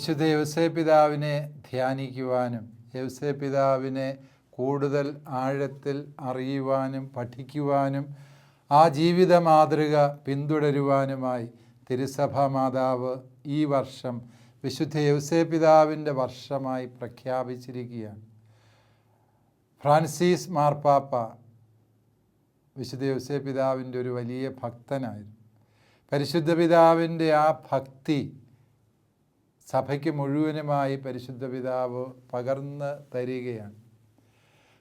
വിശുദ്ധ യൗസേപ്പിതാവിനെ ധ്യാനിക്കുവാനും യൗസേപ്പിതാവിനെ കൂടുതൽ ആഴത്തിൽ അറിയുവാനും പഠിക്കുവാനും ആ ജീവിത മാതൃക പിന്തുടരുവാനുമായി തിരുസഭാ മാതാവ് ഈ വർഷം വിശുദ്ധ യൗസേപ്പിതാവിൻ്റെ വർഷമായി പ്രഖ്യാപിച്ചിരിക്കുകയാണ്. ഫ്രാൻസിസ് മാർപ്പാപ്പ വിശുദ്ധ യൗസേപ്പിതാവിൻ്റെ ഒരു വലിയ ഭക്തനായിരുന്നു. പരിശുദ്ധ പിതാവിൻ്റെ ആ ഭക്തി സഭയ്ക്ക് മുഴുവനുമായി പരിശുദ്ധ പിതാവ് പകർന്ന് തരികയാണ്.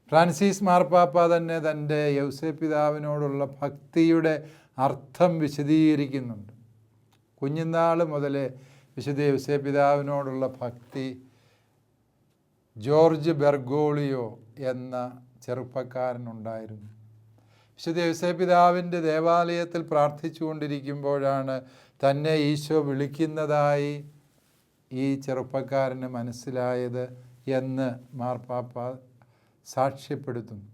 ഫ്രാൻസിസ് മാർപ്പാപ്പ തന്നെ തൻ്റെ യൗസേപ്പിതാവിനോടുള്ള ഭക്തിയുടെ അർത്ഥം വിശദീകരിക്കുന്നുണ്ട്. കുഞ്ഞുനാൾ മുതലേ വിശുദ്ധ യൗസേപ്പിതാവിനോടുള്ള ഭക്തി ജോർജ് ബെർഗോളിയോ എന്ന ചെറുപ്പക്കാരനുണ്ടായിരുന്നു. വിശുദ്ധ യൗസേപ്പിതാവിൻ്റെ ദേവാലയത്തിൽ പ്രാർത്ഥിച്ചുകൊണ്ടിരിക്കുമ്പോഴാണ് തന്നെ ഈശോ വിളിക്കുന്നതായി ഈ ചെറുപ്പക്കാരന് മനസ്സിലായത് എന്ന് മാർപ്പാപ്പ സാക്ഷ്യപ്പെടുത്തുന്നു.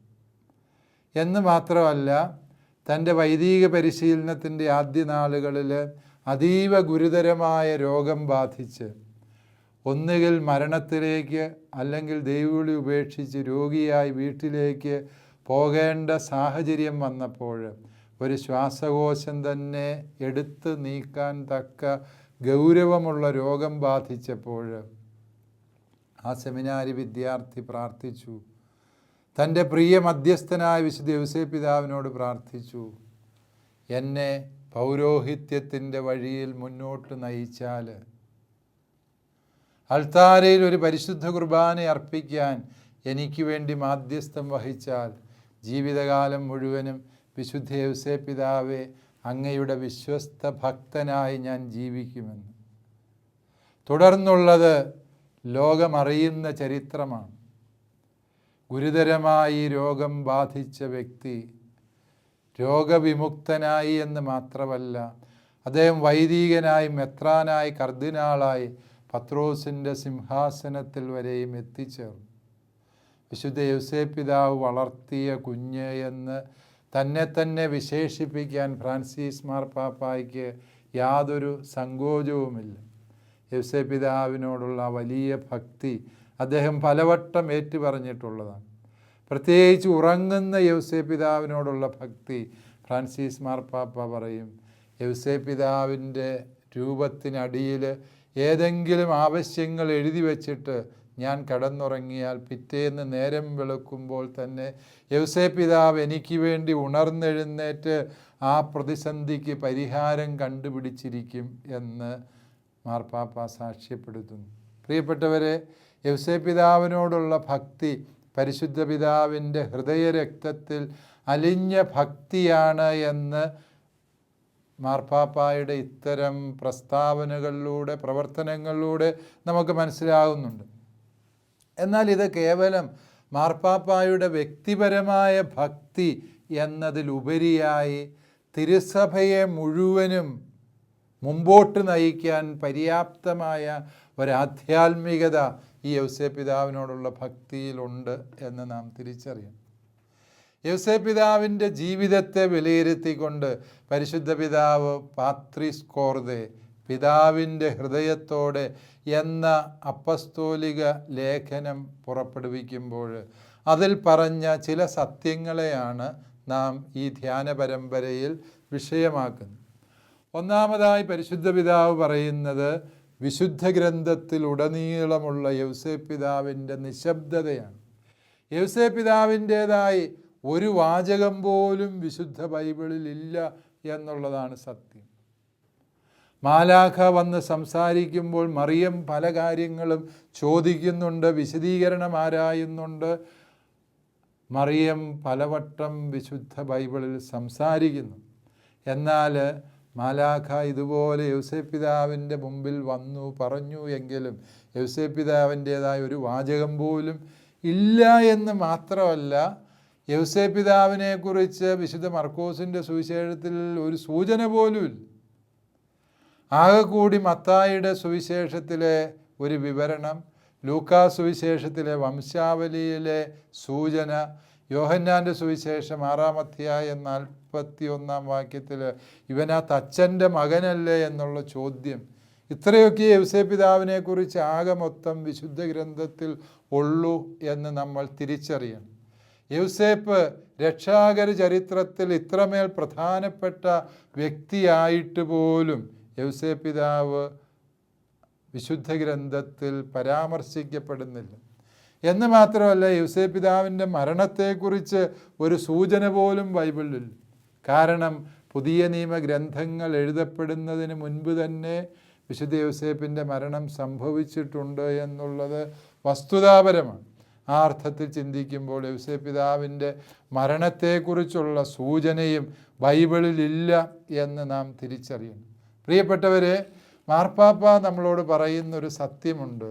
എന്ന് മാത്രമല്ല, തൻ്റെ വൈദിക പരിശീലനത്തിൻ്റെ ആദ്യ നാളുകളിൽ അതീവ ഗുരുതരമായ രോഗം ബാധിച്ച് ഒന്നുകിൽ മരണത്തിലേക്ക് അല്ലെങ്കിൽ ദൈവവിളി ഉപേക്ഷിച്ച് രോഗിയായി വീട്ടിലേക്ക് പോകേണ്ട സാഹചര്യം വന്നപ്പോൾ ഒരു ശ്വാസകോശം തന്നെ എടുത്ത് നീക്കാൻ തക്ക ഗൗരവമുള്ള രോഗം ബാധിച്ചപ്പോൾ ആ സെമിനാരി വിദ്യാർത്ഥി പ്രാർത്ഥിച്ചു. തൻ്റെ പ്രിയ മധ്യസ്ഥനായ വിശുദ്ധ യൗസേപ്പിതാവിനോട് പ്രാർത്ഥിച്ചു, എന്നെ പൗരോഹിത്യത്തിൻ്റെ വഴിയിൽ മുന്നോട്ട് നയിച്ചാൽ, അൾത്താരയിൽ ഒരു പരിശുദ്ധ കുർബാന അർപ്പിക്കാൻ എനിക്ക് വേണ്ടി മാധ്യസ്ഥം വഹിച്ചാൽ ജീവിതകാലം മുഴുവനും വിശുദ്ധ യൗസേപ്പിതാവെ അങ്ങയുടെ വിശ്വസ്ത ഭക്തനായി ഞാൻ ജീവിക്കുമെന്ന്. തുടർന്നുള്ളത് ലോകമറിയുന്ന ചരിത്രമാണ്. ഗുരുതരമായി രോഗം ബാധിച്ച വ്യക്തി രോഗവിമുക്തനായി എന്ന് മാത്രമല്ല, അദ്ദേഹം വൈദികനായി, മെത്രാനായി, കർദിനാളായി പത്രോസിൻ്റെ സിംഹാസനത്തിൽ വരെയും എത്തിച്ചേർന്നു. വിശുദ്ധ യൗസേപ്പിതാവ് വളർത്തിയ കുഞ്ഞ് എന്ന് തന്നെ വിശേഷിപ്പിക്കാൻ ഫ്രാൻസിസ് മാർപ്പാപ്പായ്ക്ക് യാതൊരു സങ്കോചവുമില്ല. യൗസേപ്പിതാവിനോടുള്ള വലിയ ഭക്തി അദ്ദേഹം പലവട്ടം ഏറ്റുപറഞ്ഞിട്ടുള്ളതാണ്. പ്രത്യേകിച്ച് ഉറങ്ങുന്ന യൗസേപ്പിതാവിനോടുള്ള ഭക്തി ഫ്രാൻസിസ് മാർപ്പാപ്പ പറയും, യൗസേപ്പിതാവിൻ്റെ രൂപത്തിനടിയിൽ ഏതെങ്കിലും ആവശ്യങ്ങൾ എഴുതി വച്ചിട്ട് ഞാൻ കിടന്നുറങ്ങിയാൽ പിറ്റേന്ന് നേരം വെളുക്കുമ്പോൾ തന്നെ യൗസേപ്പിതാവ് എനിക്ക് വേണ്ടി ഉണർന്നെഴുന്നേറ്റ് ആ പ്രതിസന്ധിക്ക് പരിഹാരം കണ്ടുപിടിച്ചിരിക്കും എന്ന് മാർപ്പാപ്പ സാക്ഷ്യപ്പെടുത്തുന്നു. പ്രിയപ്പെട്ടവരെ, യൗസേപ്പിതാവിനോടുള്ള ഭക്തി പരിശുദ്ധ പിതാവിൻ്റെ ഹൃദയരക്തത്തിൽ അലിഞ്ഞ ഭക്തിയാണ് എന്ന് മാർപ്പാപ്പായുടെ ഇത്തരം പ്രസ്താവനകളിലൂടെ, പ്രവർത്തനങ്ങളിലൂടെ നമുക്ക് മനസ്സിലാകുന്നുണ്ട്. എന്നാൽ ഇത് കേവലം മാർപ്പാപ്പായുടെ വ്യക്തിപരമായ ഭക്തി എന്നതിലുപരിയായി തിരുസഭയെ മുഴുവനും മുമ്പോട്ട് നയിക്കാൻ പര്യാപ്തമായ ഒരാധ്യാത്മികത ഈ യൗസേപ്പിതാവിനോടുള്ള ഭക്തിയിലുണ്ട് എന്ന് നാം തിരിച്ചറിയണം. യൗസേപ്പിതാവിൻ്റെ ജീവിതത്തെ വിലയിരുത്തിക്കൊണ്ട് പരിശുദ്ധ പിതാവ് പാത്രിസ് കോർദെ പിതാവിൻ്റെ ഹൃദയത്തോടെ എന്ന അപ്പസ്തോലിക ലേഖനം പുറപ്പെടുവിക്കുമ്പോൾ അതിൽ പറഞ്ഞ ചില സത്യങ്ങളെയാണ് നാം ഈ ധ്യാന പരമ്പരയിൽ വിഷയമാക്കുന്നത്. ഒന്നാമതായി പരിശുദ്ധ പിതാവ് പറയുന്നത് വിശുദ്ധ ഗ്രന്ഥത്തിലുടനീളമുള്ള യൗസേപ്പിതാവിൻ്റെ നിശബ്ദതയാണ്. യൗസേപ്പിതാവിൻ്റേതായി ഒരു വാചകം പോലും വിശുദ്ധ ബൈബിളിൽ ഇല്ല എന്നുള്ളതാണ് സത്യം. മാലാഖ വന്ന് സംസാരിക്കുമ്പോൾ മറിയം പല കാര്യങ്ങളും ചോദിക്കുന്നുണ്ട്, വിശദീകരണം ആരായുന്നുണ്ട്. മറിയം പലവട്ടം വിശുദ്ധ ബൈബിളിൽ സംസാരിക്കുന്നു. എന്നാൽ മാലാഖ ഇതുപോലെ യൗസേപ്പിതാവിൻ്റെ മുമ്പിൽ വന്നു പറഞ്ഞു എങ്കിലും യൗസേപ്പിതാവിൻ്റേതായ ഒരു വാചകം പോലും ഇല്ല എന്ന് മാത്രമല്ല, യൗസേപ്പിതാവിനെക്കുറിച്ച് വിശുദ്ധ മർക്കോസിൻ്റെ സുവിശേഷത്തിൽ ഒരു സൂചന പോലുമില്ല. ആകെ കൂടി മത്തായിയുടെ സുവിശേഷത്തിലെ ഒരു വിവരണം, ലൂക്കാ സുവിശേഷത്തിലെ വംശാവലിയിലെ സൂചന, യോഹന്നാൻ്റെ സുവിശേഷം 6-ാം അധ്യായം 41-ാം വാക്യത്തിൽ ഇവനാ തച്ചൻ്റെ മകനല്ലേ എന്നുള്ള ചോദ്യം, ഇത്രയൊക്കെ യൗസേപ്പ് പിതാവിനെക്കുറിച്ച് ആകെ മൊത്തം വിശുദ്ധ ഗ്രന്ഥത്തിൽ ഉള്ളൂ എന്ന് നമ്മൾ തിരിച്ചറിയണം. യൗസേപ്പ് രക്ഷാകര ചരിത്രത്തിൽ ഇത്രമേൽ പ്രധാനപ്പെട്ട വ്യക്തിയായിട്ട് പോലും യൗസേപ്പ് പിതാവ് വിശുദ്ധ ഗ്രന്ഥത്തിൽ പരാമർശിക്കപ്പെടുന്നില്ല. എന്ന് മാത്രമല്ല, യൗസേപ്പ് പിതാവിൻ്റെ മരണത്തെക്കുറിച്ച് ഒരു സൂചന പോലും ബൈബിളിലില്ല. കാരണം പുതിയ നിയമ ഗ്രന്ഥങ്ങൾ എഴുതപ്പെടുന്നതിന് മുൻപ് തന്നെ വിശുദ്ധ യൗസേപ്പിൻ്റെ മരണം സംഭവിച്ചിട്ടുണ്ട് എന്നുള്ളത് വസ്തുതാപരമാണ്. ആ അർത്ഥത്തിൽ ചിന്തിക്കുമ്പോൾ യൗസേപ്പ് പിതാവിൻ്റെ മരണത്തെക്കുറിച്ചുള്ള സൂചനയും ബൈബിളിലില്ല എന്ന് നാം തിരിച്ചറിയണം. പ്രിയപ്പെട്ടവരെ, മാർപ്പാപ്പ നമ്മളോട് പറയുന്നൊരു സത്യമുണ്ട്.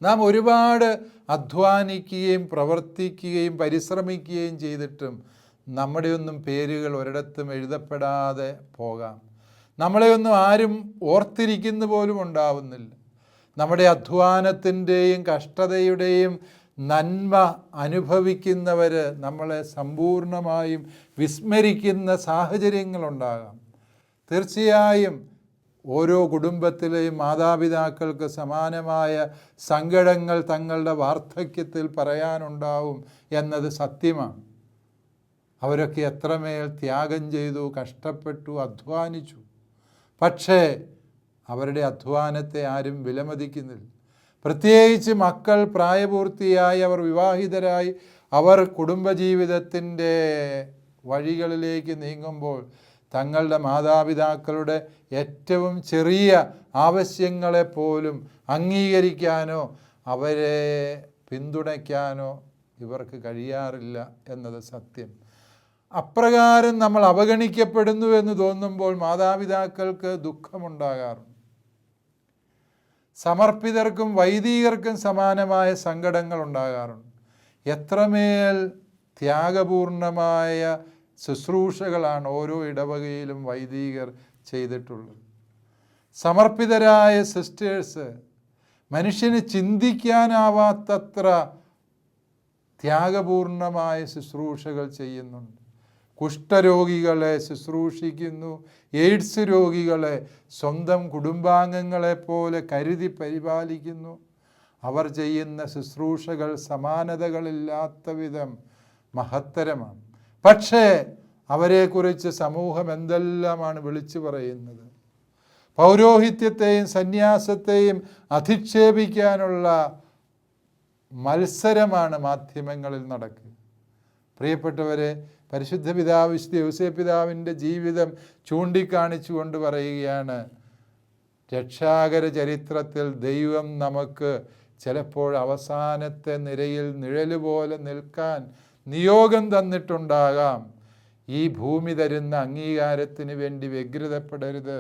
നാം ഒരുപാട് അധ്വാനിക്കുകയും പ്രവർത്തിക്കുകയും പരിശ്രമിക്കുകയും ചെയ്തിട്ടും നമ്മുടെയൊന്നും പേരുകൾ ഒരിടത്തും എഴുതപ്പെടാതെ പോകാം. നമ്മളെയൊന്നും ആരും ഓർത്തിരിക്കുന്ന പോലും ഉണ്ടാവുന്നില്ല. നമ്മുടെ അധ്വാനത്തിൻ്റെയും കഷ്ടതയുടെയും നന്മ അനുഭവിക്കുന്നവർ നമ്മളെ സമ്പൂർണമായും വിസ്മരിക്കുന്ന സാഹചര്യങ്ങളുണ്ടാകാം. തീർച്ചയായും ഓരോ കുടുംബത്തിലെയും മാതാപിതാക്കൾക്ക് സമാനമായ സങ്കടങ്ങൾ തങ്ങളുടെ വാർദ്ധക്യത്തിൽ പറയാനുണ്ടാവും എന്നത് സത്യമാണ്. അവരൊക്കെ എത്രമേൽ ത്യാഗം ചെയ്തു, കഷ്ടപ്പെട്ടു, അധ്വാനിച്ചു. പക്ഷേ അവരുടെ അധ്വാനത്തെ ആരും വിലമതിക്കുന്നില്ല. പ്രത്യേകിച്ച് മക്കൾ പ്രായപൂർത്തിയായി, അവർ വിവാഹിതരായി, അവർ കുടുംബജീവിതത്തിൻ്റെ വഴികളിലേക്ക് നീങ്ങുമ്പോൾ തങ്ങളുടെ മാതാപിതാക്കളുടെ ഏറ്റവും ചെറിയ ആവശ്യങ്ങളെപ്പോലും അംഗീകരിക്കാനോ അവരെ പിന്തുണയ്ക്കാനോ ഇവർക്ക് കഴിയാറില്ല എന്നത് സത്യം. അപ്രകാരം നമ്മൾ അവഗണിക്കപ്പെടുന്നു എന്ന് തോന്നുമ്പോൾ മാതാപിതാക്കൾക്ക് ദുഃഖമുണ്ടാകാറുണ്ട്. സമർപ്പിതർക്കും വൈദികർക്കും സമാനമായ സങ്കടങ്ങൾ ഉണ്ടാകാറുണ്ട്. എത്രമേൽ ത്യാഗപൂർണമായ ശുശ്രൂഷകളാണ് ഓരോ ഇടവകയിലും വൈദികർ ചെയ്തിട്ടുള്ളത്. സമർപ്പിതരായ സിസ്റ്റേഴ്സ് മനുഷ്യന് ചിന്തിക്കാനാവാത്തത്ര ത്യാഗപൂർണമായ ശുശ്രൂഷകൾ ചെയ്യുന്നുണ്ട്. കുഷ്ഠരോഗികളെ ശുശ്രൂഷിക്കുന്നു. എയ്ഡ്സ് രോഗികളെ സ്വന്തം കുടുംബാംഗങ്ങളെപ്പോലെ കരുതി പരിപാലിക്കുന്നു. അവർ ചെയ്യുന്ന ശുശ്രൂഷകൾ സമാനതകളില്ലാത്ത വിധം മഹത്തരമാണ്. പക്ഷേ അവരെക്കുറിച്ച് സമൂഹം എന്തെല്ലാമാണ് വിളിച്ചു പറയുന്നത്. പൗരോഹിത്യത്തെയും സന്യാസത്തെയും അധിക്ഷേപിക്കാനുള്ള മത്സരമാണ് മാധ്യമങ്ങളിൽ നടക്കുക. പ്രിയപ്പെട്ടവരെ, പരിശുദ്ധ പിതാവ് വിശുദ്ധ യൗസേപ്പ് പിതാവിൻ്റെ ജീവിതം ചൂണ്ടിക്കാണിച്ചുകൊണ്ട് പറയുകയാണ്, രക്ഷാകര ചരിത്രത്തിൽ ദൈവം നമുക്ക് ചിലപ്പോൾ അവസാനത്തെ നിരയിൽ നിഴലുപോലെ നിൽക്കാൻ നിയോഗം തന്നിട്ടുണ്ടാകാം. ഈ ഭൂമി തരുന്ന അംഗീകാരത്തിന് വേണ്ടി വ്യഗ്രതപ്പെടരുത്.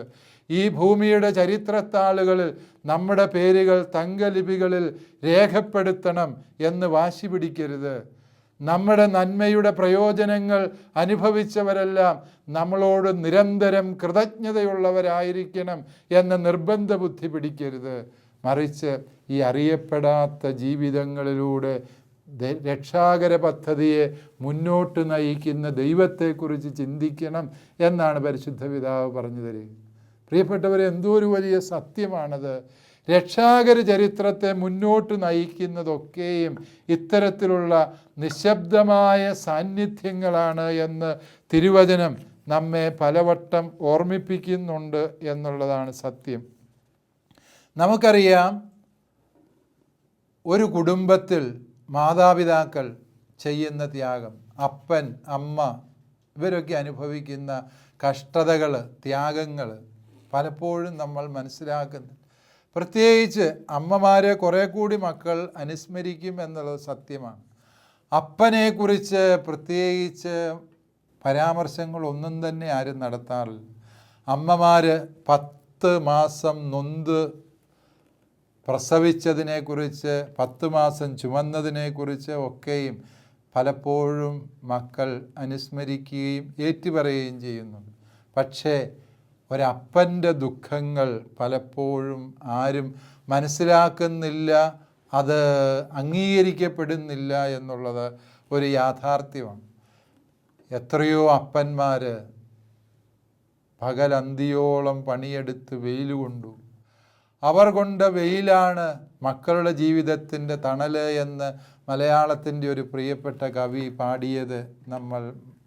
ഈ ഭൂമിയുടെ ചരിത്രത്താളുകളിൽ നമ്മുടെ പേരുകൾ തങ്കലിപികളിൽ രേഖപ്പെടുത്തണം എന്ന് വാശി പിടിക്കരുത്. നമ്മുടെ നന്മയുടെ പ്രയോജനങ്ങൾ അനുഭവിച്ചവരെല്ലാം നമ്മളോട് നിരന്തരം കൃതജ്ഞതയുള്ളവരായിരിക്കണം എന്ന നിർബന്ധ ബുദ്ധി പിടിക്കരുത്. മറിച്ച് ഈ അറിയപ്പെടാത്ത ജീവിതങ്ങളിലൂടെ രക്ഷാകര പദ്ധതിയെ മുന്നോട്ട് നയിക്കുന്ന ദൈവത്തെക്കുറിച്ച് ചിന്തിക്കണം എന്നാണ് പരിശുദ്ധ പിതാവ് പറഞ്ഞു തരിക. പ്രിയപ്പെട്ടവരെ, എന്തോ ഒരു വലിയ സത്യമാണത്. രക്ഷാകര ചരിത്രത്തെ മുന്നോട്ട് നയിക്കുന്നതൊക്കെയും ഇത്തരത്തിലുള്ള നിശബ്ദമായ സാന്നിധ്യങ്ങളാണ് എന്ന് തിരുവചനം നമ്മെ പലവട്ടം ഓർമ്മിപ്പിക്കുന്നുണ്ട് എന്നുള്ളതാണ് സത്യം. നമുക്കറിയാം, ഒരു കുടുംബത്തിൽ മാതാപിതാക്കൾ ചെയ്യുന്ന ത്യാഗം, അപ്പൻ അമ്മ ഇവരൊക്കെ അനുഭവിക്കുന്ന കഷ്ടതകൾ, ത്യാഗങ്ങൾ പലപ്പോഴും നമ്മൾ മനസ്സിലാക്കുന്നു. പ്രത്യേകിച്ച് അമ്മമാരെ കുറേ കൂടി മക്കൾ അനുസ്മരിക്കും എന്നുള്ളത് സത്യമാണ്. അപ്പനെക്കുറിച്ച് പ്രത്യേകിച്ച് പരാമർശങ്ങളൊന്നും തന്നെ ആരും നടത്താറില്ല. അമ്മമാർ 10 മാസം നൊന്ത് പ്രസവിച്ചതിനെക്കുറിച്ച്, 10 മാസം ചുമന്നതിനെക്കുറിച്ച് ഒക്കെയും പലപ്പോഴും മക്കൾ അനുസ്മരിക്കുകയും ഏറ്റുപറയുകയും ചെയ്യുന്നുണ്ട്. പക്ഷേ ഒരപ്പൻ്റെ ദുഃഖങ്ങൾ പലപ്പോഴും ആരും മനസ്സിലാക്കുന്നില്ല, അത് അംഗീകരിക്കപ്പെടുന്നില്ല എന്നുള്ളത് ഒരു യാഥാർത്ഥ്യമാണ്. എത്രയോ അപ്പന്മാർ പകലന്തിയോളം പണിയെടുത്ത് വെയിൽ കൊണ്ടു അവർ കൊണ്ട വെയിലാണ് മക്കളുടെ ജീവിതത്തിൻ്റെ തണല് എന്ന് മലയാളത്തിൻ്റെ ഒരു പ്രിയപ്പെട്ട കവി പാടിയത് നമ്മൾ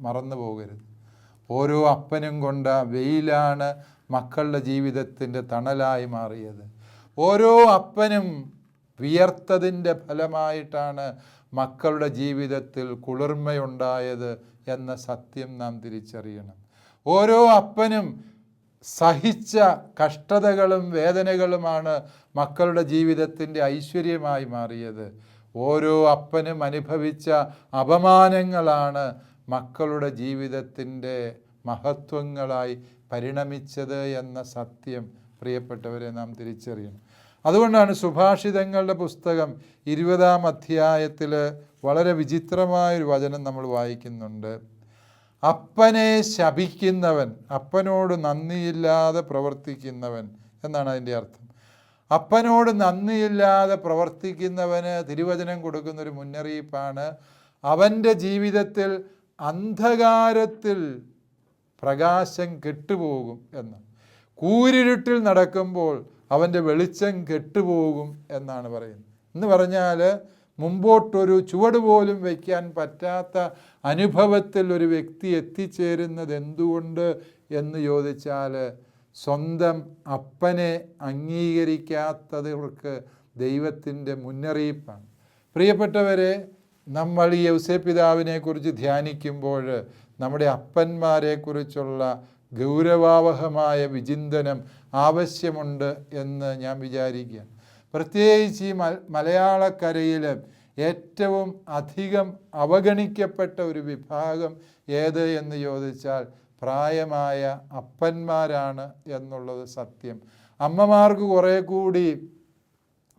മറന്നു പോകരുത്. ഓരോ അപ്പനും കൊണ്ട വെയിലാണ് മക്കളുടെ ജീവിതത്തിൻ്റെ തണലായി മാറിയത്. ഓരോ അപ്പനും വിയർത്തതിൻ്റെ ഫലമായിട്ടാണ് മക്കളുടെ ജീവിതത്തിൽ കുളിർമയുണ്ടായത് എന്ന സത്യം നാം തിരിച്ചറിയണം. ഓരോ അപ്പനും സഹിച്ച കഷ്ടതകളും വേദനകളുമാണ് മക്കളുടെ ജീവിതത്തിൻ്റെ ഐശ്വര്യമായി മാറിയത്. ഓരോ അപ്പനും അനുഭവിച്ച അപമാനങ്ങളാണ് മക്കളുടെ ജീവിതത്തിൻ്റെ മഹത്വങ്ങളായി പരിണമിച്ചത് എന്ന സത്യം പ്രിയപ്പെട്ടവരെ നാം തിരിച്ചറിയണം. അതുകൊണ്ടാണ് സുഭാഷിതങ്ങളുടെ പുസ്തകം 20-ാം അധ്യായത്തിൽ വളരെ വിചിത്രമായൊരു വചനം നമ്മൾ വായിക്കുന്നുണ്ട്. അപ്പനെ ശപിക്കുന്നവൻ, അപ്പനോട് നന്ദിയില്ലാതെ പ്രവർത്തിക്കുന്നവൻ എന്നാണ് അതിൻ്റെ അർത്ഥം. അപ്പനോട് നന്ദിയില്ലാതെ പ്രവർത്തിക്കുന്നവന് തിരുവചനം കൊടുക്കുന്നൊരു മുന്നറിയിപ്പാണ്, അവൻ്റെ ജീവിതത്തിൽ അന്ധകാരത്തിൽ പ്രകാശം കെട്ടുപോകും എന്ന്. കൂരിരുട്ടിൽ നടക്കുമ്പോൾ അവൻ്റെ വെളിച്ചം കെട്ടുപോകും എന്നാണ് പറയുന്നത്. എന്ന് പറഞ്ഞാൽ മുമ്പോട്ടൊരു ചുവട് പോലും വയ്ക്കാൻ പറ്റാത്ത അനുഭവത്തിൽ ഒരു വ്യക്തി എത്തിച്ചേരുന്നത് എന്തുകൊണ്ട് എന്ന് ചോദിച്ചാൽ, സ്വന്തം അപ്പനെ അംഗീകരിക്കാത്തവർക്ക് ദൈവത്തിൻ്റെ മുന്നറിയിപ്പാണ്. പ്രിയപ്പെട്ടവരെ, നമ്മൾ ഈ യൗസേപ്പ് പിതാവിനെക്കുറിച്ച് ധ്യാനിക്കുമ്പോൾ നമ്മുടെ അപ്പന്മാരെക്കുറിച്ചുള്ള ഗൗരവാവഹമായ വിചിന്തനം ആവശ്യമുണ്ട് എന്ന് ഞാൻ വിചാരിക്കുകയാണ്. പ്രത്യേകിച്ച് ഈ മലയാളക്കരയിൽ ഏറ്റവും അധികം അവഗണിക്കപ്പെട്ട ഒരു വിഭാഗം ഏത് എന്ന് ചോദിച്ചാൽ പ്രായമായ അപ്പന്മാരാണ് എന്നുള്ളത് സത്യം. അമ്മമാർക്ക് കുറേ കൂടി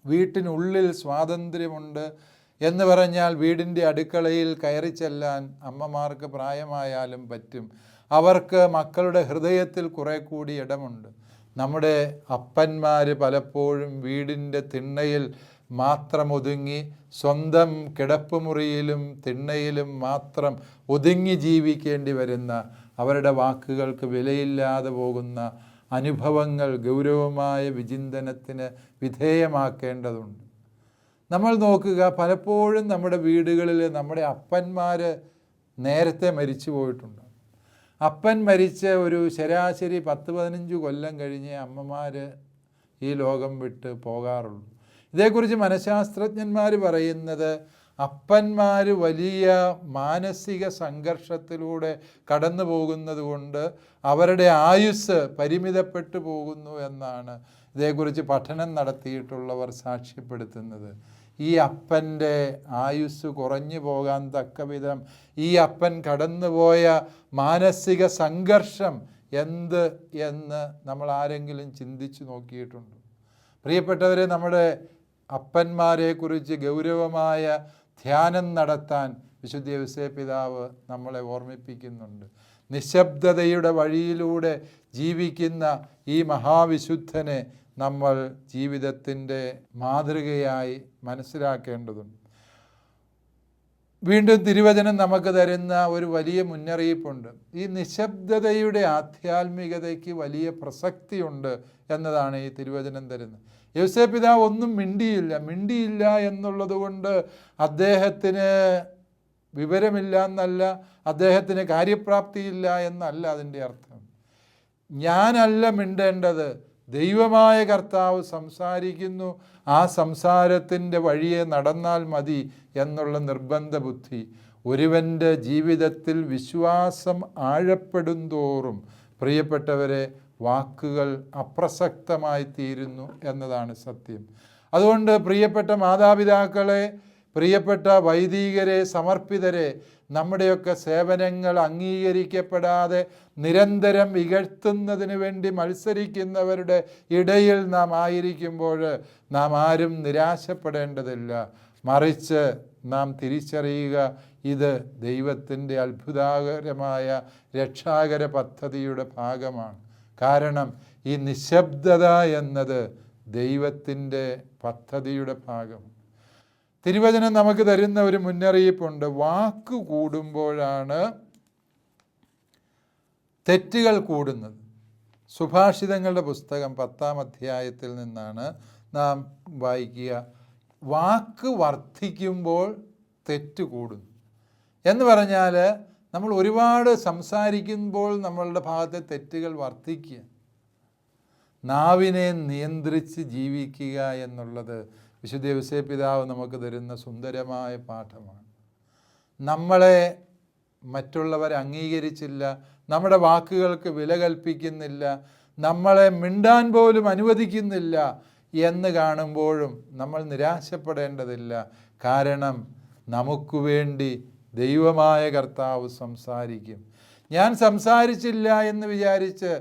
വീട്ടിനുള്ളിൽ സ്വാതന്ത്ര്യമുണ്ട് എന്ന് പറഞ്ഞാൽ വീടിൻ്റെ അടുക്കളയിൽ കയറി ചെല്ലാൻ അമ്മമാർക്ക് പ്രായമായാലും പറ്റും. അവർക്ക് മക്കളുടെ ഹൃദയത്തിൽ കുറേ കൂടി ഇടമുണ്ട്. നമ്മുടെ അപ്പന്മാർ പലപ്പോഴും വീടിൻ്റെ തിണ്ണയിൽ മാത്രം ഒതുങ്ങി, സ്വന്തം കിടപ്പുമുറിയിലും തിണ്ണയിലും മാത്രം ഒതുങ്ങി ജീവിക്കേണ്ടി വരുന്ന, അവരുടെ വാക്കുകൾക്ക് വിലയില്ലാതെ പോകുന്ന അനുഭവങ്ങൾ ഗൗരവമായ വിചിന്തനത്തിന് വിധേയമാക്കേണ്ടതുണ്ട്. നമ്മൾ നോക്കുക, പലപ്പോഴും നമ്മുടെ വീടുകളിൽ നമ്മുടെ അപ്പന്മാർ നേരത്തെ മരിച്ചു പോയിട്ടുണ്ട്. അപ്പൻ മരിച്ച് ഒരു ശരാശരി 10-15 കൊല്ലം കഴിഞ്ഞ് അമ്മമാർ ഈ ലോകം വിട്ട് പോകാറുള്ളൂ. ഇതേക്കുറിച്ച് മനഃശാസ്ത്രജ്ഞന്മാർ പറയുന്നത്, അപ്പന്മാർ വലിയ മാനസിക സംഘർഷത്തിലൂടെ കടന്നു പോകുന്നത് കൊണ്ട് അവരുടെ ആയുസ് പരിമിതപ്പെട്ടു പോകുന്നു എന്നാണ് ഇതേക്കുറിച്ച് പഠനം നടത്തിയിട്ടുള്ളവർ സാക്ഷ്യപ്പെടുത്തുന്നത്. ഈ അപ്പൻ്റെ ആയുസ് കുറഞ്ഞു പോകാൻ തക്കവിധം ഈ അപ്പൻ കടന്നുപോയ മാനസിക സംഘർഷം എന്ത് എന്ന് നമ്മൾ ആരെങ്കിലും ചിന്തിച്ചു നോക്കിയിട്ടുണ്ടോ? പ്രിയപ്പെട്ടവരെ, നമ്മുടെ അപ്പന്മാരെക്കുറിച്ച് ഗൗരവമായ ധ്യാനം നടത്താൻ വിശുദ്ധ യൗസേപ്പ് പിതാവ് നമ്മളെ ഓർമ്മിപ്പിക്കുന്നുണ്ട്. നിശബ്ദതയുടെ വഴിയിലൂടെ ജീവിക്കുന്ന ഈ മഹാവിശുദ്ധനെ നമ്മൾ ജീവിതത്തിൻ്റെ മാതൃകയായി മനസ്സിലാക്കേണ്ടതുണ്ട്. വീണ്ടും തിരുവചനം നമുക്ക് തരുന്ന ഒരു വലിയ മുന്നറിയിപ്പുണ്ട്. ഈ നിശബ്ദതയുടെ ആധ്യാത്മികതയ്ക്ക് വലിയ പ്രസക്തിയുണ്ട് എന്നതാണ് ഈ തിരുവചനം തരുന്നത്. യൗസേപ്പ് പിതാവ് ഒന്നും മിണ്ടിയില്ല എന്നുള്ളത് കൊണ്ട് അദ്ദേഹത്തിന് വിവരമില്ല എന്നല്ല, അദ്ദേഹത്തിന് കാര്യപ്രാപ്തിയില്ല എന്നല്ല അതിൻ്റെ അർത്ഥം. ഞാനല്ല മിണ്ടേണ്ടത്, ദൈവമായ കർത്താവ് സംസാരിക്കുന്നു, ആ സംസാരത്തിൻ്റെ വഴിയെ നടന്നാൽ മതി എന്നുള്ള നിർബന്ധ ബുദ്ധി. ഒരുവൻ്റെ ജീവിതത്തിൽ വിശ്വാസം ആഴപ്പെടുന്തോറും പ്രിയപ്പെട്ടവരെ വാക്കുകൾ അപ്രസക്തമായി തീരുന്നു എന്നതാണ് സത്യം. അതുകൊണ്ട് പ്രിയപ്പെട്ട മാതാപിതാക്കളെ, പ്രിയപ്പെട്ട വൈദികരെ, സമർപ്പിതരെ, നമ്മുടെയൊക്കെ സേവനങ്ങൾ അംഗീകരിക്കപ്പെടാതെ നിരന്തരം ഇകഴ്ത്തുന്നതിന് വേണ്ടി മത്സരിക്കുന്നവരുടെ ഇടയിൽ നാം ആയിരിക്കുമ്പോൾ നാം ആരും നിരാശപ്പെടേണ്ടതില്ല. മറിച്ച് നാം തിരിച്ചറിയുക, ഇത് ദൈവത്തിൻ്റെ അത്ഭുതകരമായ രക്ഷാകര പദ്ധതിയുടെ ഭാഗമാണ്. കാരണം ഈ നിശബ്ദത എന്നത് ദൈവത്തിൻ്റെ പദ്ധതിയുടെ ഭാഗമാണ്. തിരുവചനം നമുക്ക് തരുന്ന ഒരു മുന്നറിയിപ്പുണ്ട്. വാക്ക് കൂടുമ്പോഴാണ് തെറ്റുകൾ കൂടുന്നത്. സുഭാഷിതങ്ങളുടെ പുസ്തകം 10-ാം അധ്യായത്തിൽ നിന്നാണ് നാം വായിക്കുക. വാക്ക് വർദ്ധിക്കുമ്പോൾ തെറ്റ് കൂടുന്നു എന്ന് പറഞ്ഞാൽ നമ്മൾ ഒരുപാട് സംസാരിക്കുമ്പോൾ നമ്മളുടെ ഭാഗത്തെ തെറ്റുകൾ വർദ്ധിക്കുക. നാവിനെ നിയന്ത്രിച്ച് ജീവിക്കുക എന്നുള്ളത് വിശുദ്ധ യൗസേപ്പിതാവ് നമുക്ക് തരുന്ന സുന്ദരമായ പാഠമാണ്. നമ്മളെ മറ്റുള്ളവർ അംഗീകരിച്ചില്ല, നമ്മുടെ വാക്കുകൾക്ക് വില കൽപ്പിക്കുന്നില്ല, നമ്മളെ മിണ്ടാൻ പോലും അനുവദിക്കുന്നില്ല എന്ന് കാണുമ്പോഴും നമ്മൾ നിരാശപ്പെടേണ്ടതില്ല. കാരണം നമുക്ക് വേണ്ടി ദൈവമായ കർത്താവ് സംസാരിക്കും. ഞാൻ സംസാരിച്ചില്ല എന്ന് വിചാരിച്ച്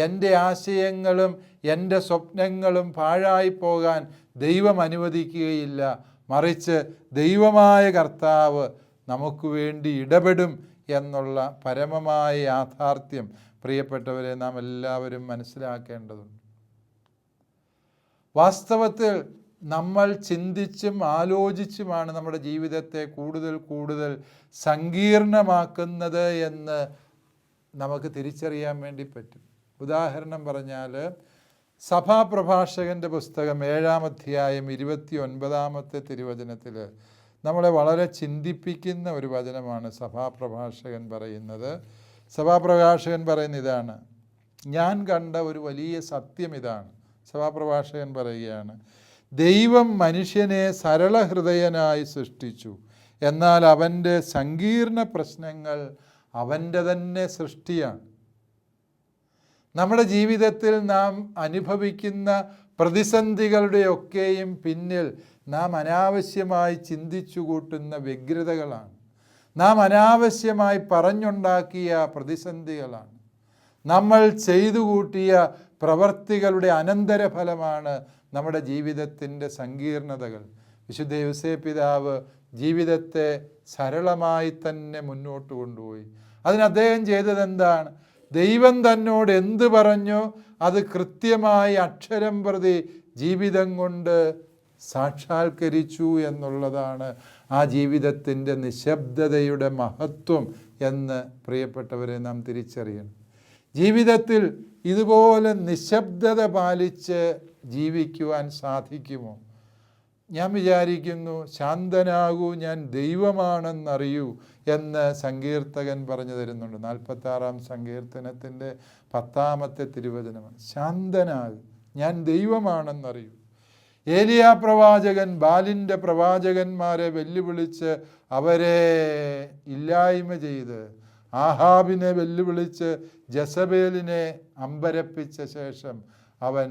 എൻ്റെ ആശയങ്ങളും എൻ്റെ സ്വപ്നങ്ങളും പാഴായി പോകാൻ ദൈവം അനുവദിക്കുകയില്ല. മറിച്ച് ദൈവമായ കർത്താവ് നമുക്ക് വേണ്ടി ഇടപെടും എന്നുള്ള പരമമായ യാഥാർത്ഥ്യം പ്രിയപ്പെട്ടവരെ നാം എല്ലാവരും മനസ്സിലാക്കേണ്ടതുണ്ട്. വാസ്തവത്തിൽ നമ്മൾ ചിന്തിച്ചും ആലോചിച്ചുമാണ് നമ്മുടെ ജീവിതത്തെ കൂടുതൽ കൂടുതൽ സങ്കീർണമാക്കുന്നത് എന്ന് നമുക്ക് തിരിച്ചറിയാൻ വേണ്ടി പറ്റും. ഉദാഹരണം പറഞ്ഞാൽ സഭാപ്രഭാഷകൻ്റെ പുസ്തകം 7-ാം അധ്യായം 29-ാമത്തെ തിരുവചനത്തിൽ നമ്മളെ വളരെ ചിന്തിപ്പിക്കുന്ന ഒരു വചനമാണ് സഭാപ്രഭാഷകൻ പറയുന്നത്. സഭാപ്രഭാഷകൻ പറയുന്ന ഇതാണ്: ഞാൻ കണ്ട ഒരു വലിയ സത്യം ഇതാണ്. സഭാപ്രഭാഷകൻ പറയുകയാണ്, ദൈവം മനുഷ്യനെ സരളഹൃദയനായി സൃഷ്ടിച്ചു, എന്നാൽ അവൻ്റെ സങ്കീർണ പ്രശ്നങ്ങൾ അവൻ്റെ തന്നെ സൃഷ്ടിയാണ്. നമ്മുടെ ജീവിതത്തിൽ നാം അനുഭവിക്കുന്ന പ്രതിസന്ധികളുടെയൊക്കെയും പിന്നിൽ നാം അനാവശ്യമായി ചിന്തിച്ചു കൂട്ടുന്ന വ്യഗ്രതകളാണ്, നാം അനാവശ്യമായി പറഞ്ഞുണ്ടാക്കിയ പ്രതിസന്ധികളാണ്, നമ്മൾ ചെയ്തു കൂട്ടിയ പ്രവർത്തികളുടെ അനന്തരഫലമാണ് നമ്മുടെ ജീവിതത്തിൻ്റെ സങ്കീർണതകൾ. വിശുദ്ധ യൗസേപ്പിതാവ് ജീവിതത്തെ സരളമായി തന്നെ മുന്നോട്ട് കൊണ്ടുപോയി. അതിന് അദ്ദേഹം ചെയ്തതെന്താണ്? ദൈവം തന്നോട് എന്ത് പറഞ്ഞോ അത് കൃത്യമായി അക്ഷരം പ്രതി ജീവിതം കൊണ്ട് സാക്ഷാത്കരിച്ചു എന്നുള്ളതാണ് ആ ജീവിതത്തിൻ്റെ നിശബ്ദതയുടെ മഹത്വം എന്ന് പ്രിയപ്പെട്ടവരെ നാം തിരിച്ചറിയണം. ജീവിതത്തിൽ ഇതുപോലെ നിശബ്ദത പാലിച്ച് ജീവിക്കുവാൻ സാധിക്കുമോ? ഞാൻ വിചാരിക്കുന്നു, ശാന്തനാകൂ, ഞാൻ ദൈവമാണെന്നറിയൂ എന്ന് സങ്കീർത്തകൻ പറഞ്ഞു തരുന്നുണ്ട്. 46-ാം സങ്കീർത്തനത്തിൻ്റെ 10-ാമത്തെ തിരുവചനമാണ്. ശാന്തനാകൂ, ഞാൻ ദൈവമാണെന്നറിയൂ. ഏലിയാ പ്രവാചകൻ ബാലിൻ്റെ പ്രവാചകന്മാരെ വെല്ലുവിളിച്ച് അവരെ ഇല്ലായ്മ ചെയ്ത്, ആഹാബിനെ വെല്ലുവിളിച്ച് ജസബേലിനെ അമ്പരപ്പിച്ച ശേഷം അവൻ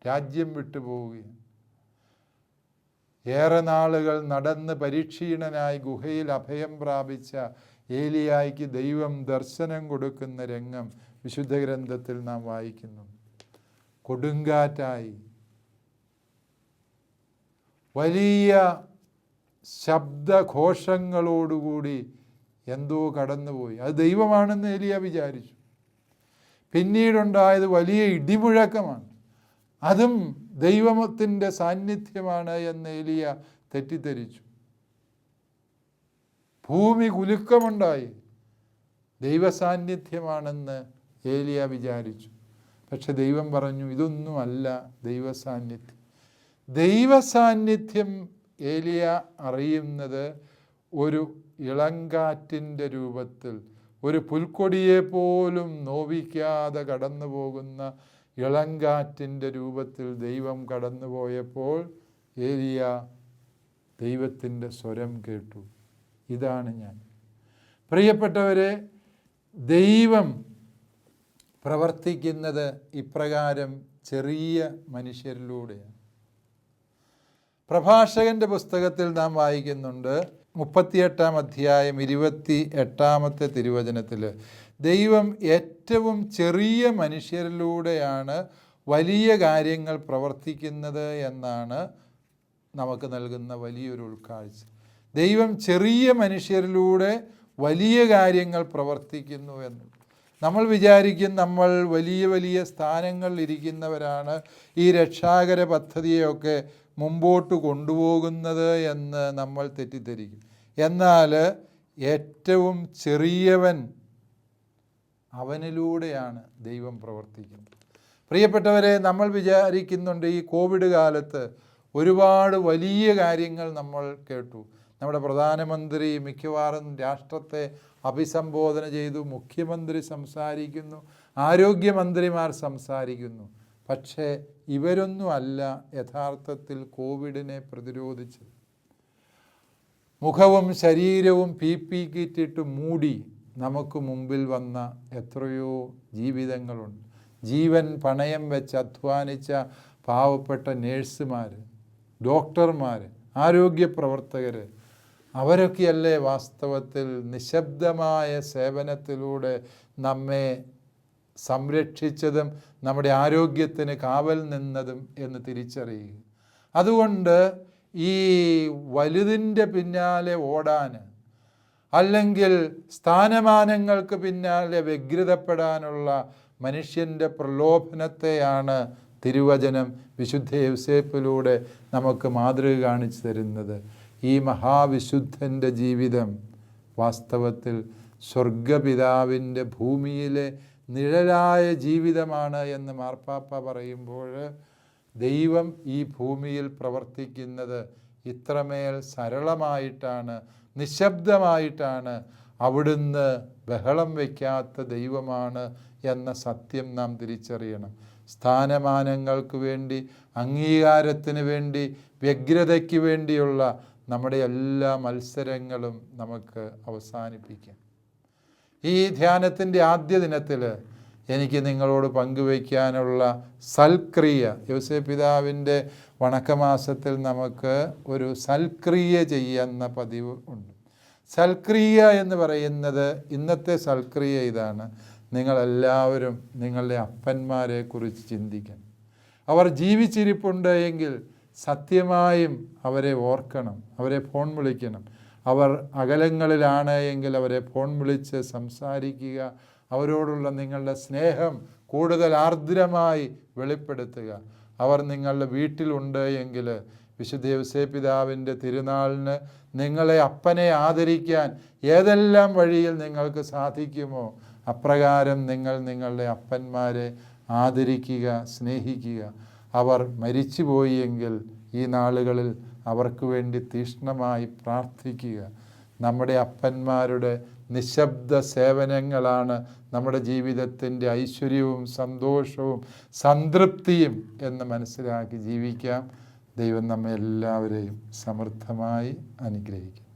രാജ്യം വിട്ടുപോവുകയാണ്. ഏറെ നാളുകൾ നടന്ന് പരീക്ഷീണനായി ഗുഹയിൽ അഭയം പ്രാപിച്ച ഏലിയായ്ക്ക് ദൈവം ദർശനം കൊടുക്കുന്ന രംഗം വിശുദ്ധ ഗ്രന്ഥത്തിൽ നാം വായിക്കുന്നു. കൊടുങ്കാറ്റായി വലിയ ശബ്ദഘോഷങ്ങളോടുകൂടി എന്തോ കടന്നുപോയി. അത് ദൈവമാണെന്ന് ഏലിയ വിചാരിച്ചു. പിന്നീടുണ്ടായത് വലിയ ഇടിമുഴക്കമാണ്. അതും ദൈവത്തിൻ്റെ സാന്നിധ്യമാണ് എന്ന് ഏലിയ തെറ്റിദ്ധരിച്ചു. ഭൂമി കുലുക്കമുണ്ടായി. ദൈവസാന്നിധ്യമാണെന്ന് ഏലിയ വിചാരിച്ചു. പക്ഷെ ദൈവം പറഞ്ഞു, ഇതൊന്നുമല്ല ദൈവസാന്നിധ്യം. ദൈവസാന്നിധ്യം ഏലിയ അറിയുന്നത് ഒരു ഇളങ്കാറ്റിൻ്റെ രൂപത്തിൽ, ഒരു പുൽക്കൊടിയെ പോലും നോവിക്കാതെ കടന്നു പോകുന്ന ഇളങ്കാറ്റിൻ്റെ രൂപത്തിൽ ദൈവം കടന്നുപോയപ്പോൾ ഏലിയ ദൈവത്തിൻ്റെ സ്വരം കേട്ടു. ഇതാണ് ഞാൻ. പ്രിയപ്പെട്ടവരെ, ദൈവം പ്രവർത്തിക്കുന്നത് ഇപ്രകാരം ചെറിയ മനുഷ്യരിലൂടെയാണ്. പ്രഭാഷകൻ്റെ പുസ്തകത്തിൽ നാം വായിക്കുന്നുണ്ട്, 38-ാം അധ്യായം 28-ാമത്തെ തിരുവചനത്തിൽ, ദൈവം ഏറ്റവും ചെറിയ മനുഷ്യരിലൂടെയാണ് വലിയ കാര്യങ്ങൾ പ്രവർത്തിക്കുന്നത് എന്നാണ് നമുക്ക് നൽകുന്ന വലിയൊരു ഉൾക്കാഴ്ച. ദൈവം ചെറിയ മനുഷ്യരിലൂടെ വലിയ കാര്യങ്ങൾ പ്രവർത്തിക്കുന്നു എന്ന്. നമ്മൾ വിചാരിക്കും നമ്മൾ വലിയ വലിയ സ്ഥാനങ്ങളിൽ ഇരിക്കുന്നവരാണ് ഈ രക്ഷാകര പദ്ധതിയൊക്കെ മുമ്പോട്ട് കൊണ്ടുപോകുന്നത് എന്ന് നമ്മൾ തെറ്റിദ്ധരിക്കും. എന്നാൽ ഏറ്റവും ചെറിയവൻ അവനിലൂടെയാണ് ദൈവം പ്രവർത്തിക്കുന്നത്. പ്രിയപ്പെട്ടവരെ, നമ്മൾ വിചാരിക്കുന്നുണ്ട് ഈ കോവിഡ് കാലത്ത് ഒരുപാട് വലിയ കാര്യങ്ങൾ നമ്മൾ കേട്ടു. നമ്മുടെ പ്രധാനമന്ത്രി മിക്കവാറും രാഷ്ട്രത്തെ അഭിസംബോധന ചെയ്തു, മുഖ്യമന്ത്രി സംസാരിക്കുന്നു, ആരോഗ്യമന്ത്രിമാർ സംസാരിക്കുന്നു. പക്ഷേ ഇവരൊന്നും അല്ല യഥാർത്ഥത്തിൽ കോവിഡിനെ പ്രതിരോധിച്ചത്. മുഖവും ശരീരവും PPE കിറ്റിട്ട് മൂടി നമുക്ക് മുമ്പിൽ വന്ന എത്രയോ ജീവിതങ്ങളുണ്ട്. ജീവൻ പണയം വെച്ച് അധ്വാനിച്ച പാവപ്പെട്ട നേഴ്സുമാർ, ഡോക്ടർമാർ, ആരോഗ്യ പ്രവർത്തകർ, അവരൊക്കെയല്ലേ വാസ്തവത്തിൽ നിശബ്ദമായ സേവനത്തിലൂടെ നമ്മെ സംരക്ഷിച്ചതും നമ്മുടെ ആരോഗ്യത്തിന് കാവൽ നിന്നതും എന്ന് തിരിച്ചറിയുക. അതുകൊണ്ട് ഈ വലുതിൻ്റെ പിന്നാലെ ഓടാൻ, അല്ലെങ്കിൽ സ്ഥാനമാനങ്ങൾക്ക് പിന്നാലെ വ്യഗ്രതപ്പെടാനുള്ള മനുഷ്യൻ്റെ പ്രലോഭനത്തെയാണ് തിരുവചനം വിശുദ്ധ യൗസേപ്പിലൂടെ നമുക്ക് മാതൃക കാണിച്ചു തരുന്നത്. ഈ മഹാവിശുദ്ധൻ്റെ ജീവിതം വാസ്തവത്തിൽ സ്വർഗപിതാവിൻ്റെ ഭൂമിയിലെ നിഴലായ ജീവിതമാണ് എന്ന് മാർപ്പാപ്പ പറയുമ്പോൾ, ദൈവം ഈ ഭൂമിയിൽ പ്രവർത്തിക്കുന്നത് ഇത്രമേൽ സരളമായിട്ടാണ്, നിശബ്ദമായിട്ടാണ്. അവിടുന്ന് ബഹളം വയ്ക്കാത്ത ദൈവമാണ് എന്ന സത്യം നാം തിരിച്ചറിയണം. സ്ഥാനമാനങ്ങൾക്ക് വേണ്ടി, അംഗീകാരത്തിന് വേണ്ടി, വ്യഗ്രതയ്ക്ക് വേണ്ടിയുള്ള നമ്മുടെ എല്ലാ മത്സരങ്ങളും നമുക്ക് അവസാനിപ്പിക്കാം. ഈ ധ്യാനത്തിൻ്റെ ആദ്യ ദിനത്തിൽ എനിക്ക് നിങ്ങളോട് പങ്കുവയ്ക്കാനുള്ള സൽക്രിയ, യോസേപ്പ് പിതാവിൻ്റെ വണക്കമാസത്തിൽ നമുക്ക് ഒരു സൽക്രിയ ചെയ്യുന്ന പതിവ് ഉണ്ട്. സൽക്രിയ എന്ന് പറയുന്നത്, ഇന്നത്തെ സൽക്രിയ ഇതാണ്: നിങ്ങളെല്ലാവരും നിങ്ങളുടെ അപ്പന്മാരെ കുറിച്ച് ചിന്തിക്കണം. അവർ ജീവിച്ചിരിപ്പുണ്ട് എങ്കിൽ സത്യമായും അവരെ ഓർക്കണം, അവരെ ഫോൺ വിളിക്കണം. അവർ അകലങ്ങളിലാണ് എങ്കിൽ അവരെ ഫോൺ വിളിച്ച് സംസാരിക്കുക. അവരോടുള്ള നിങ്ങളുടെ സ്നേഹം കൂടുതൽ ആർദ്രമായി വെളിപ്പെടുത്തുക. അവർ നിങ്ങളുടെ വീട്ടിലുണ്ട് എങ്കിൽ വിശുദ്ധ യൗസേപ്പ് പിതാവിൻ്റെ തിരുനാളിന് നിങ്ങളെ അപ്പനെ ആദരിക്കാൻ ഏതെല്ലാം വഴിയിൽ നിങ്ങൾക്ക് സാധിക്കുമോ അപ്രകാരം നിങ്ങൾ നിങ്ങളുടെ അപ്പന്മാരെ ആദരിക്കുക, സ്നേഹിക്കുക. അവർ മരിച്ചുപോയി എങ്കിൽ ഈ നാളുകളിൽ അവർക്ക് വേണ്ടി തീക്ഷ്ണമായി പ്രാർത്ഥിക്കുക. നമ്മുടെ അപ്പന്മാരുടെ നിശബ്ദ സേവനങ്ങളാണ് നമ്മുടെ ജീവിതത്തിൻ്റെ ഐശ്വര്യവും സന്തോഷവും സംതൃപ്തിയും എന്ന് മനസ്സിലാക്കി ജീവിക്കാം. ദൈവം നമ്മെ എല്ലാവരെയും സമൃദ്ധമായി അനുഗ്രഹിക്കും.